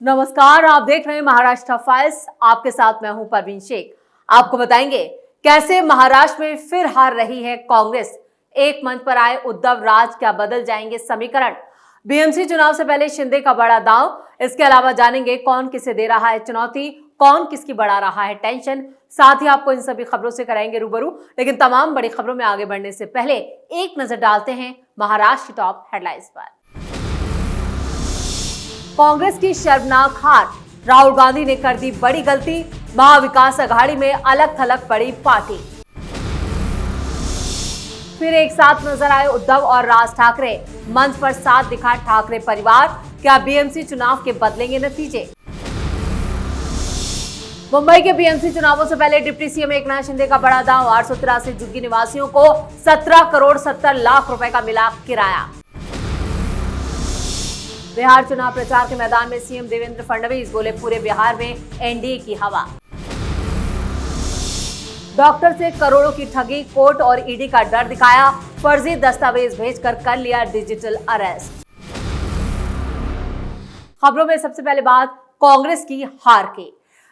नमस्कार, आप देख रहे हैं महाराष्ट्र फाइल्स। आपके साथ मैं हूं परवीन शेख। आपको बताएंगे कैसे महाराष्ट्र में फिर हार रही है कांग्रेस। एक मंच पर आए उद्धव राज, क्या बदल जाएंगे समीकरण। बीएमसी चुनाव से पहले शिंदे का बड़ा दांव। इसके अलावा जानेंगे कौन किसे दे रहा है चुनौती, कौन किसकी बढ़ा रहा है टेंशन। साथ ही आपको इन सभी खबरों से कराएंगे रूबरू। लेकिन तमाम बड़ी खबरों में आगे बढ़ने से पहले एक नजर डालते हैं महाराष्ट्र की टॉप हेडलाइंस पर। कांग्रेस की शर्मनाक हार, राहुल गांधी ने कर दी बड़ी गलती, महाविकास अघाड़ी में अलग थलग पड़ी पार्टी। फिर एक साथ नजर आए उद्धव और राज ठाकरे, मंच पर साथ दिखा ठाकरे परिवार, क्या बीएमसी चुनाव के बदलेंगे नतीजे। मुंबई के बीएमसी चुनावों से पहले डिप्टी सीएम एकनाथ शिंदे का बड़ा दांव। 883 झुग्गी निवासियों को 17 करोड़ 70 लाख रुपए का मिला किराया। बिहार चुनाव प्रचार के मैदान में सीएम देवेंद्र फडणवीस बोले, पूरे बिहार में एनडीए की हवा। डॉक्टर से करोड़ों की ठगी, कोर्ट और ईडी का डर दिखाया, फर्जी दस्तावेज भेजकर कर लिया डिजिटल अरेस्ट। खबरों में सबसे पहले बात कांग्रेस की हार की।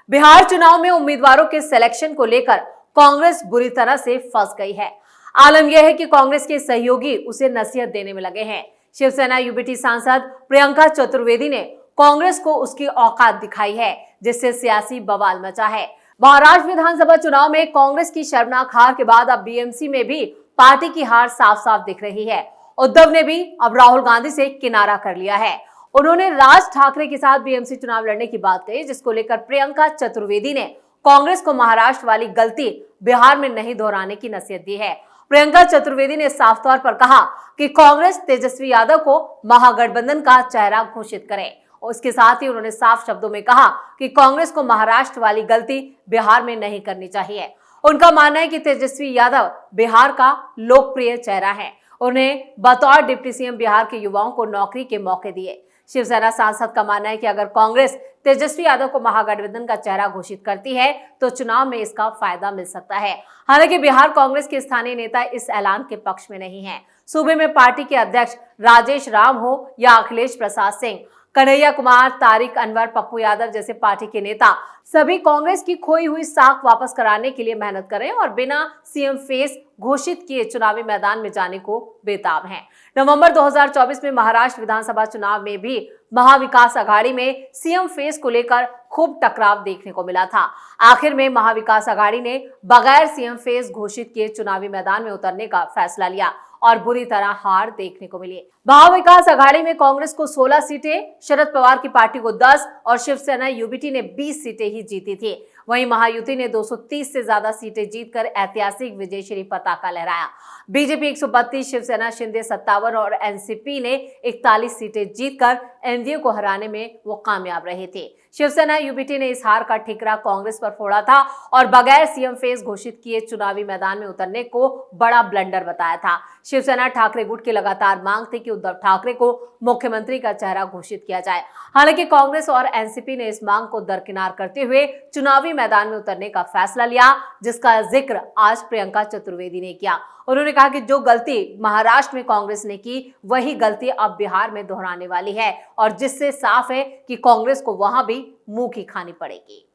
बिहार चुनाव में उम्मीदवारों के सिलेक्शन को लेकर कांग्रेस बुरी तरह से फंस गई है। आलम यह है कि कांग्रेस के सहयोगी उसे नसीहत देने में लगे हैं। शिवसेना यूबीटी सांसद प्रियंका चतुर्वेदी ने कांग्रेस को उसकी औकात दिखाई है, जिससे सियासी बवाल मचा है। महाराष्ट्र विधानसभा चुनाव में कांग्रेस की शर्मनाक हार के बाद अब बीएमसी में भी पार्टी की हार साफ साफ दिख रही है। उद्धव ने भी अब राहुल गांधी से किनारा कर लिया है। उन्होंने राज ठाकरे के साथ बीएमसी चुनाव लड़ने की बात कही, जिसको लेकर प्रियंका चतुर्वेदी ने कांग्रेस को महाराष्ट्र वाली गलती बिहार में नहीं दोहराने की नसीहत दी है। प्रियंका चतुर्वेदी ने साफ तौर पर कहा कि कांग्रेस तेजस्वी यादव को महागठबंधन का चेहरा घोषित करे। उसके साथ ही उन्होंने साफ शब्दों में कहा कि कांग्रेस को महाराष्ट्र वाली गलती बिहार में नहीं करनी चाहिए। उनका मानना है कि तेजस्वी यादव बिहार का लोकप्रिय चेहरा है। उन्हें बतौर डिप्टी सीएम बिहार के युवाओं को नौकरी के मौके दिए। शिवसेना सांसद का मानना है कि अगर कांग्रेस तेजस्वी यादव को महागठबंधन का चेहरा घोषित करती है तो चुनाव में इसका फायदा मिल सकता है। हालांकि बिहार कांग्रेस के स्थानीय नेता इस ऐलान के पक्ष में नहीं है। सूबे में पार्टी के अध्यक्ष राजेश राम हो या अखिलेश प्रसाद सिंह, कन्हैया कुमार, तारिक अनवर, पप्पू यादव जैसे पार्टी के नेता सभी कांग्रेस की खोई हुई साख वापस कराने के लिए मेहनत करें और बिना सीएम फेस घोषित किए चुनावी मैदान में जाने को बेताब हैं। नवंबर 2024 में महाराष्ट्र विधानसभा चुनाव में भी महाविकास अघाड़ी में सीएम फेस को लेकर खूब टकराव देखने को मिला था। आखिर में महाविकास अघाड़ी ने बगैर सीएम फेस घोषित किए चुनावी मैदान में उतरने का फैसला लिया और बुरी तरह हार देखने को मिली। महाविकास अघाड़ी में कांग्रेस को 16 सीटें, शरद पवार की पार्टी को 10 और शिवसेना यूबीटी ने 20 सीटें ही जीती थी। वहीं महायुति ने 230 से ज्यादा सीटें जीतकर ऐतिहासिक विजयश्री पताका लहराया। बीजेपी 132, शिवसेना शिंदे 57 और एनसीपी ने 41 सीटें जीतकर एनडीए को हराने में वो कामयाब रहे थे। शिवसेना यूबीटी ने इस हार का ठिकरा कांग्रेस पर फोड़ा था और बगैर सीएम फेस घोषित किए चुनावी मैदान में उतरने को बड़ा ब्लंडर बताया था। शिवसेना ठाकरे गुट की लगातार मांग थी कि उद्धव ठाकरे को मुख्यमंत्री का चेहरा घोषित किया जाए। हालांकि कांग्रेस और एनसीपी ने इस मांग को दरकिनार करते हुए चुनावी मैदान में उतरने का फैसला लिया, जिसका जिक्र आज प्रियंका चतुर्वेदी ने किया। उन्होंने कहा कि जो गलती महाराष्ट्र में कांग्रेस ने की, वही गलती अब बिहार में दोहराने वाली है और जिससे साफ है कि कांग्रेस को वहां भी मुंह की खानी पड़ेगी।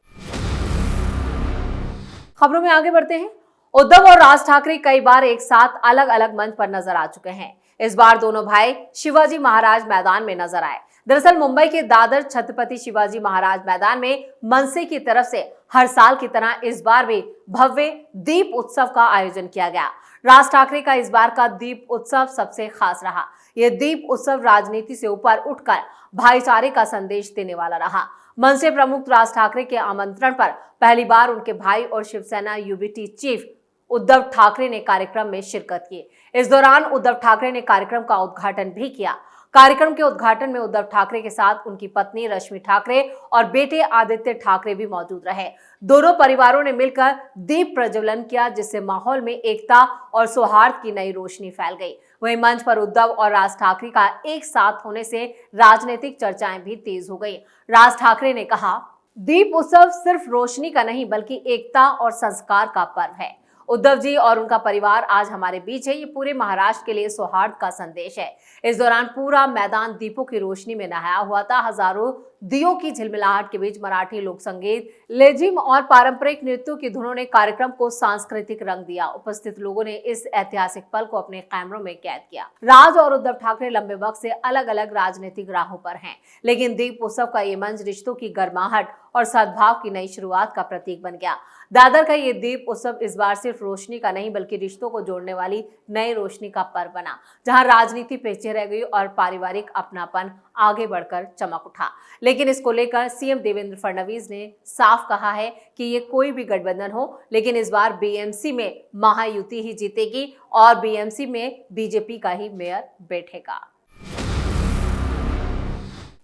खबरों में आगे बढ़ते हैं। उद्धव और राज ठाकरे कई बार एक साथ अलग अलग मंच पर नजर आ चुके हैं। इस बार दोनों भाई शिवाजी महाराज मैदान में नजर आए। दरअसल मुंबई के दादर छत्रपति शिवाजी महाराज मैदान में मनसे की तरफ से हर साल की तरह इस बार भी भव्य दीप उत्सव का आयोजन किया गया। राज ठाकरे का इस बार का दीप उत्सव सबसे खास रहा। यह दीप उत्सव राजनीति से ऊपर उठकर भाईचारे का संदेश देने वाला रहा। मनसे प्रमुख राज ठाकरे के आमंत्रण पर पहली बार उनके भाई और शिवसेना यूबीटी चीफ उद्धव ठाकरे ने कार्यक्रम में शिरकत की। इस दौरान उद्धव ठाकरे ने कार्यक्रम का उद्घाटन भी किया। कार्यक्रम के उद्घाटन में उद्धव ठाकरे के साथ उनकी पत्नी रश्मि ठाकरे और बेटे आदित्य ठाकरे भी मौजूद रहे। दोनों परिवारों ने मिलकर दीप प्रज्वलन किया, जिससे माहौल में एकता और सौहार्द की नई रोशनी फैल गई। वहीं मंच पर उद्धव और राज ठाकरे का एक साथ होने से राजनीतिक चर्चाएं भी तेज हो गई। राज ठाकरे ने कहा, दीप उत्सव सिर्फ रोशनी का नहीं बल्कि एकता और संस्कार का पर्व है। उद्धव जी और उनका परिवार आज हमारे बीच है। ये पूरे महाराष्ट्र के लिए सौहार्द का संदेश है। इस दौरान पूरा मैदान दीपों की रोशनी में नहाया हुआ था। हजारों दियों की झिलमिलाहट के बीच मराठी लोक संगीत, लेजिम और पारंपरिक नृत्यों की धुनों ने कार्यक्रम को सांस्कृतिक रंग दिया। उपस्थित लोगों ने इस ऐतिहासिक पल को अपने कैमरों में कैद किया। राज और उद्धव ठाकरे लंबे वक्त से अलग अलग राजनीतिक राहों पर हैं, लेकिन दीप उत्सव का ये मंच रिश्तों की गर्माहट और सद्भाव की नई शुरुआत का प्रतीक बन गया। दादर का ये दीप उत्सव इस बार सिर्फ रोशनी का नहीं बल्कि रिश्तों को जोड़ने वाली नई रोशनी का पर्व बना, जहां राजनीति पीछे रह गई और पारिवारिक अपनापन आगे बढ़कर चमक उठा। लेकिन इसको लेकर सीएम देवेंद्र फडणवीस ने साफ कहा है कि ये कोई भी गठबंधन हो, लेकिन इस बार बीएमसी में महायुति ही जीतेगी और बीएमसी में बीजेपी का ही मेयर बैठेगा।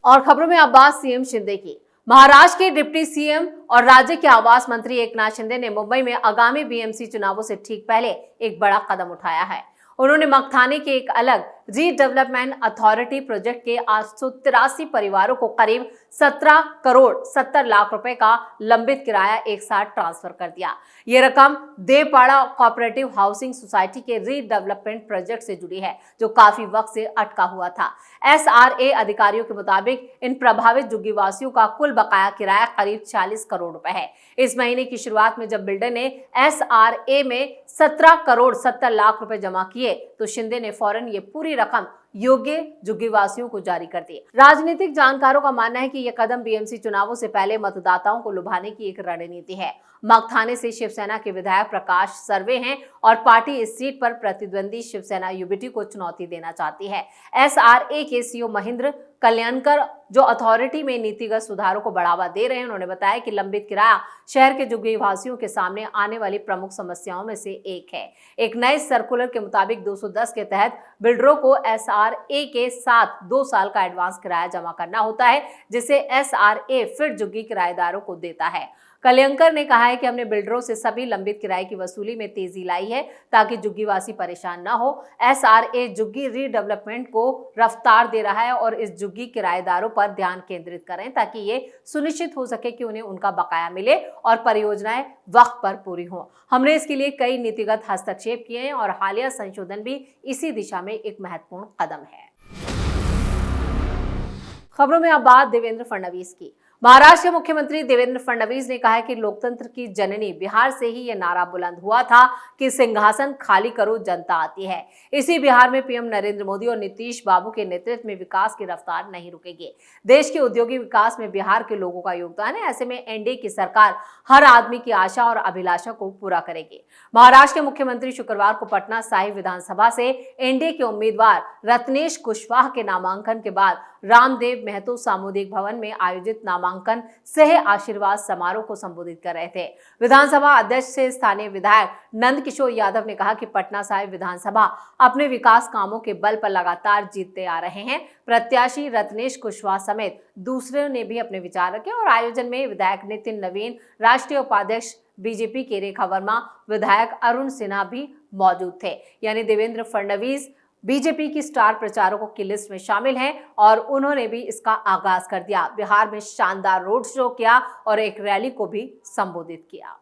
और खबरों में अब बात सीएम शिंदे की। महाराष्ट्र के डिप्टी सीएम और राज्य के आवास मंत्री एकनाथ शिंदे ने मुंबई में आगामी बीएमसी चुनावों से ठीक पहले एक बड़ा कदम उठाया है। उन्होंने मकथाने के एक अलग रीडेवलपमेंट अथॉरिटी प्रोजेक्ट के 883 परिवारों को करीब 17 करोड़ 70 लाख रुपए का लंबित किराया एक साथ ट्रांसफर कर दिया। ये रकम देवपाड़ा कोऑपरेटिव हाउसिंग सोसाइटी के रीडेवलपमेंट प्रोजेक्ट से जुड़ी है, जो काफी वक्त से अटका हुआ था। एसआरए अधिकारियों के मुताबिक इन प्रभावित झुग्गीवासियों का कुल बकाया किराया करीब 40 करोड़ रुपए है। इस महीने की शुरुआत में जब बिल्डर ने एसआरए में 17 करोड़ 70 लाख रुपए जमा किए, तो शिंदे ने फौरन ये पूरी रकम योग्य झुग्गीवासियों को जारी कर दी। राजनीतिक जानकारों का मानना है कि यह कदम बीएमसी चुनावों से पहले मतदाताओं को लुभाने की एक रणनीति है। मकथाने से शिवसेना के विधायक प्रकाश सर्वे हैं और पार्टी इस सीट पर प्रतिद्वंदी शिवसेना यूबीटी को चुनौती देना चाहती है। एसआरए के सीईओ महेंद्र कल्याणकर, जो अथॉरिटी में नीतिगत सुधारों को बढ़ावा दे रहे हैं, उन्होंने बताया कि लंबित किराया शहर के झुग्गीवासियों के सामने आने वाली प्रमुख समस्याओं में से एक है। एक नए सर्कुलर के मुताबिक 210 के तहत बिल्डरों को एसआरए के साथ 2 साल का एडवांस किराया जमा करना होता है, जिसे एसआरए फिर झुग्गी किराएदारों को देता है। कल्याणकर ने कहा है कि हमने बिल्डरों से सभी लंबित किराए की वसूली में तेजी लाई है ताकि झुग्गीवासी परेशान न हो। एसआरए झुग्गी रीडेवलपमेंट को रफ्तार दे रहा है और इस झुग्गी किराएदारों पर ध्यान केंद्रित करें ताकि ये सुनिश्चित हो सके कि उन्हें उनका बकाया मिले और परियोजनाएं वक्त पर पूरी हों। हमने इसके लिए कई नीतिगत हस्तक्षेप किए हैं और हालिया संशोधन भी इसी दिशा में एक महत्वपूर्ण कदम है। खबरों में अब बात देवेंद्र फडणवीस की। महाराष्ट्र के मुख्यमंत्री देवेंद्र फडणवीस ने कहा है कि लोकतंत्र की जननी बिहार से ही यह नारा बुलंद हुआ था कि सिंहासन खाली करो, जनता आती है। इसी बिहार में पीएम नरेंद्र मोदी और नीतीश बाबू के नेतृत्व में विकास की रफ्तार नहीं रुकेगी। देश के औद्योगिक विकास में बिहार के लोगों का योगदान है। ऐसे में एनडीए की सरकार हर आदमी की आशा और अभिलाषा को पूरा करेगी। महाराष्ट्र के मुख्यमंत्री शुक्रवार को पटना साहिब विधानसभा से एनडीए के उम्मीदवार रत्नेश कुशवाहा के नामांकन के बाद रामदेव महतो सामुदायिक भवन में आयोजित नामांकन सह आशीर्वाद समारोह को संबोधित कर रहे थे। विधानसभा अध्यक्ष से स्थानीय विधायक नंद किशोर यादव ने कहा कि पटना साहिब विधानसभा अपने विकास कामों के बल पर लगातार जीतते आ रहे हैं। प्रत्याशी रत्नेश कुशवाहा समेत दूसरे ने भी अपने विचार रखे और आयोजन में विधायक नितिन नवीन, राष्ट्रीय उपाध्यक्ष बीजेपी के रेखा वर्मा, विधायक अरुण सिन्हा भी मौजूद थे। यानी देवेंद्र फडणवीस बीजेपी की स्टार प्रचारकों की लिस्ट में शामिल हैं और उन्होंने भी इसका आगाज कर दिया। बिहार में शानदार रोड शो किया और एक रैली को भी संबोधित किया।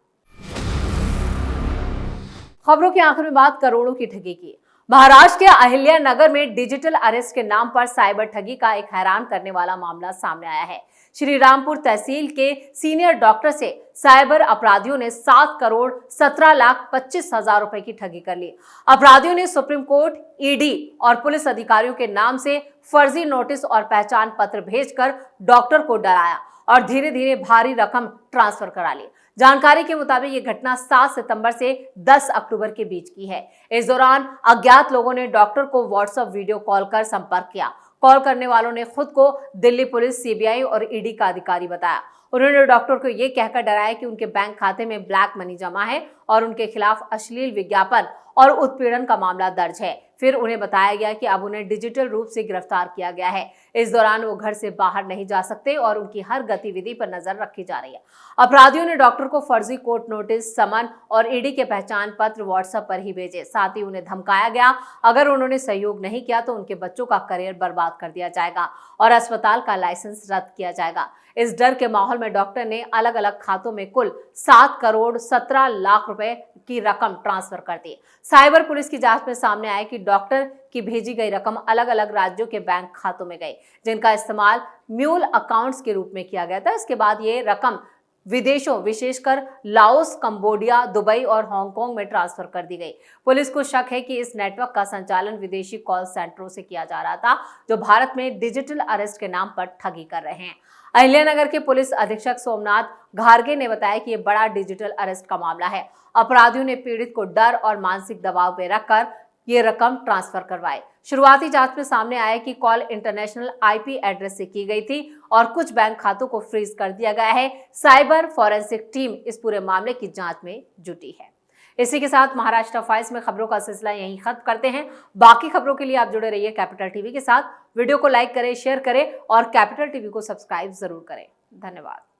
खबरों के आखिर में बात करोड़ों की ठगी की। महाराष्ट्र के अहिल्या नगर में डिजिटल अरेस्ट के नाम पर साइबर ठगी का एक हैरान करने वाला मामला सामने आया है। श्री रामपुर तहसील के सीनियर डॉक्टर से साइबर अपराधियों ने 7 करोड़ 17 लाख 25 हजार रुपए की ठगी कर ली। अपराधियों ने सुप्रीम कोर्ट, ईडी और पुलिस अधिकारियों के नाम से फर्जी नोटिस और पहचान पत्र भेजकर डॉक्टर को डराया और धीरे धीरे भारी रकम ट्रांसफर करा ली। जानकारी के मुताबिक ये घटना 7 सितंबर से 10 अक्टूबर के बीच की है। इस दौरान अज्ञात लोगों ने डॉक्टर को व्हाट्सएप वीडियो कॉल कर संपर्क किया। कॉल करने वालों ने खुद को दिल्ली पुलिस, सीबीआई और ईडी का अधिकारी बताया। उन्होंने डॉक्टर को यह कहकर डराया कि उनके बैंक खाते में ब्लैक मनी जमा है और उनके खिलाफ अश्लील विज्ञापन और उत्पीड़न का मामला दर्ज है। फिर उन्हें बताया गया कि अब उन्हें डिजिटल रूप से गिरफ्तार किया गया है। इस दौरान वो घर से बाहर नहीं जा सकते और उनकी हर गतिविधि पर नजर रखी जा रही है। अपराधियों ने डॉक्टर को फर्जी कोर्ट नोटिस, समन और ईडी के पहचान पत्र व्हाट्सएप पर ही भेजे। साथ ही उन्हें धमकाया गया, अगर उन्होंने सहयोग नहीं किया तो उनके बच्चों का करियर बर्बाद कर दिया जाएगा और अस्पताल का लाइसेंस रद्द किया जाएगा। इस डर के माहौल में डॉक्टर ने अलग अलग खातों में कुल 7 करोड़ 17 लाख रुपए की रकम ट्रांसफर कर दी। साइबर पुलिस की जांच में सामने आया कि डॉक्टर की भेजी गई रकम अलग अलग राज्यों के बैंक खातों में गई, जिनका इस्तेमाल म्यूल अकाउंट्स के रूप में किया गया था। इसके बाद ये रकम विदेशों, विशेषकर लाओस, कंबोडिया, दुबई और हांगकांग में ट्रांसफर कर दी गई। पुलिस को शक है कि इस नेटवर्क का संचालन विदेशी कॉल सेंटरों से किया जा रहा था, जो भारत में डिजिटल अरेस्ट के नाम पर ठगी कर रहे हैं। अहिल्यानगर के पुलिस अधीक्षक सोमनाथ घारगे ने बताया कि यह बड़ा डिजिटल अरेस्ट का मामला है। अपराधियों ने पीड़ित को डर और मानसिक दबाव में रखकर ये रकम ट्रांसफर करवाई। शुरुआती जांच में सामने आया कि कॉल इंटरनेशनल आईपी एड्रेस से की गई थी और कुछ बैंक खातों को फ्रीज कर दिया गया है। साइबर फॉरेंसिक टीम इस पूरे मामले की जांच में जुटी है। इसी के साथ महाराष्ट्र फाइल्स में खबरों का सिलसिला यहीं खत्म करते हैं। बाकी खबरों के लिए आप जुड़े रहिए कैपिटल टीवी के साथ। वीडियो को लाइक करें, शेयर करें और कैपिटल टीवी को सब्सक्राइब जरूर करें। धन्यवाद।